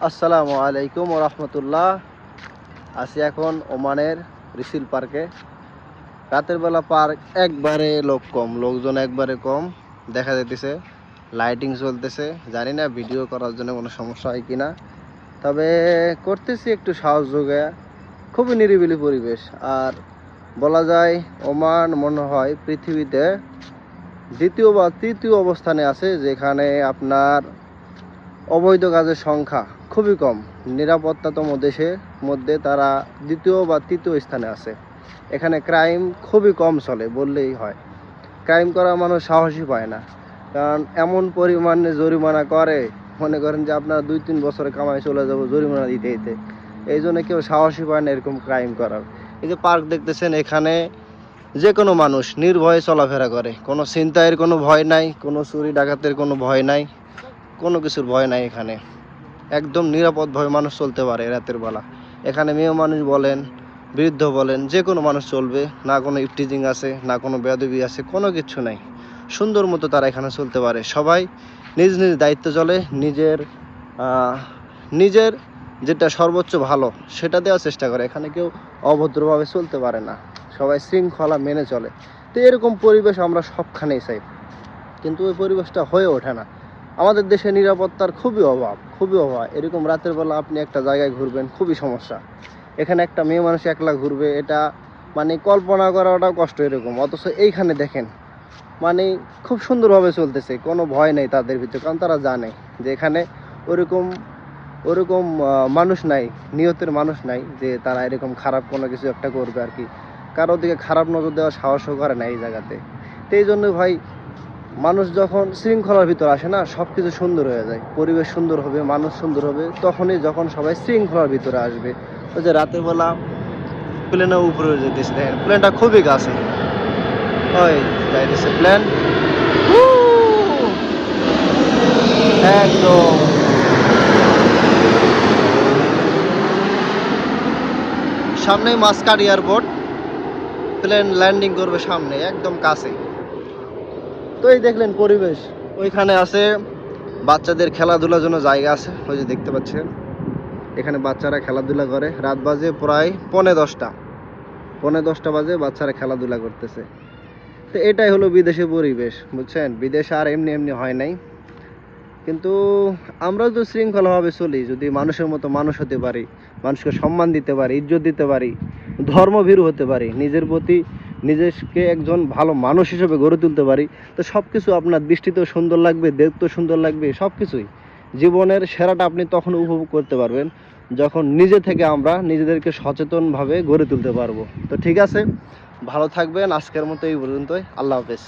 আসসালামু আলাইকুম ওয়া রাহমাতুল্লাহ। আছি এখন ওমানের রিসিল পার্কে। রাতের বেলা পার্ক একবারে লোকজন একবারে কম দেখা যাইতেছে। লাইটিং চলতেছে, জানি না ভিডিও করার জন্য কোনো সমস্যা হয় কিনা, তবে করতেছি একটু সাহস যোগে। খুবই নিরিবিলি পরিবেশ। আর বলা যায় ওমান মনে হয় পৃথিবীতে দ্বিতীয় বা তৃতীয় অবস্থানে আছে, যেখানে আপনার অবৈধ কাজের সংখ্যা খুবই কম। নিরাপত্তাতম দেশের মধ্যে তারা দ্বিতীয় বা তৃতীয় স্থানে আছে। এখানে ক্রাইম খুবই কম চলে বললেই হয়। ক্রাইম করা মানুষ সাহসই পায় না, কারণ এমন পরিমাণে জরিমানা করে, মনে করেন যে আপনার 2-3 বছরে কামাই চলে যাবো জরিমানা দিতে দিতে। এই জন্য কেউ সাহসই পায় না এরকম ক্রাইম করার। এই যে পার্ক দেখতেছেন, এখানে যে কোনো মানুষ নির্ভয়ে চলাফেরা করে, কোনো ছিনতাইয়ের কোনো ভয় নাই, কোনো চুরি ডাকাতের কোনো ভয় নাই, কোনো কিছুর ভয় নাই। এখানে একদম নিরাপদভাবে মানুষ চলতে পারে রাতের বেলা। এখানে মেয়ে মানুষ বলেন, বৃদ্ধ বলেন, যে কোনো মানুষ চলবে, না কোনো ইফটিজিং আছে, না কোনো বেয়াদবি আছে, কোনো কিছু নাই। সুন্দর মতো তারা এখানে চলতে পারে। সবাই নিজ নিজ দায়িত্ব চলে, নিজের যেটা সর্বোচ্চ ভালো সেটা দেওয়ার চেষ্টা করে। এখানে কেউ অভদ্রভাবে চলতে পারে না, সবাই শৃঙ্খলা মেনে চলে। তো এরকম পরিবেশ আমরা সবখানেই চাই, কিন্তু ওই পরিবেশটা হয়ে ওঠে না। আমাদের দেশে নিরাপত্তার খুবই অভাব। এরকম রাতের বেলা আপনি একটা জায়গায় ঘুরবেন, খুবই সমস্যা। এখানে একটা মেয়ে মানুষ একলা ঘুরবে, এটা মানে কল্পনা করাটাও কষ্ট এরকম। অথচ এইখানে দেখেন, মানে খুব সুন্দরভাবে চলতেছে, কোনো ভয় নেই তাদের ভিতরে, কারণ তারা জানে যে এখানে ওরকম ওরকম মানুষ নাই, নিয়তের মানুষ নাই যে তারা এরকম খারাপ কোনো কিছু একটা করবে আর কি। কারোর দিকে খারাপ নজর দেওয়ার সাহসও করে না এই জায়গাতে। তো এই জন্য ভাই, মানুষ যখন শৃঙ্খলার ভিতর আসে না, সব কিছু সুন্দর হয়ে যায়। পরিবেশ সুন্দর হবে, মানুষ সুন্দর হবে তখনই, যখন সবাই শৃঙ্খলার ভিতরে আসবে। ওই যে রাতের বেলা প্লেনের উপরে যেতেছে, দেখেন প্লেনটা খুবই কাছে, ওই যাইতেছে প্লেন একদম সামনেই মাস্কাট এয়ারপোর্ট। প্লেন ল্যান্ডিং করবে সামনে একদম কাছে। তো এই দেখলেন পরিবেশ। ওইখানে আছে বাচ্চাদের খেলাধুলার জন্য জায়গা আছে, ওই যে দেখতে পাচ্ছেন। এখানে বাচ্চারা খেলাধুলা করে। রাত বাজে প্রায় 10:45, 10:45 বাজে, বাচ্চারা খেলাধুলা করতেছে। তো এটাই হলো বিদেশে পরিবেশ, বুঝছেন। বিদেশে আর এমনি এমনি হয় নাই। কিন্তু আমরা যদি শৃঙ্খলাভাবে চলি, যদি মানুষের মতো মানুষ হতে পারি, মানুষকে সম্মান দিতে পারি, ইজ্জত দিতে পারি, ধর্মভীরু হতে পারি, নিজের প্রতি নিজেকে একজন ভালো মানুষ হিসেবে গড়ে তুলতে পারি, তো সব কিছু আপনার দৃষ্টিতেও সুন্দর লাগবে, দেখতেও সুন্দর লাগবে। সব কিছুই জীবনের সেরাটা আপনি তখন উপভোগ করতে পারবেন, যখন নিজে থেকে আমরা নিজেদেরকে সচেতনভাবে গড়ে তুলতে পারবো। তো ঠিক আছে, ভালো থাকবেন। আজকের মতো এই পর্যন্তই। আল্লাহ হাফেজ।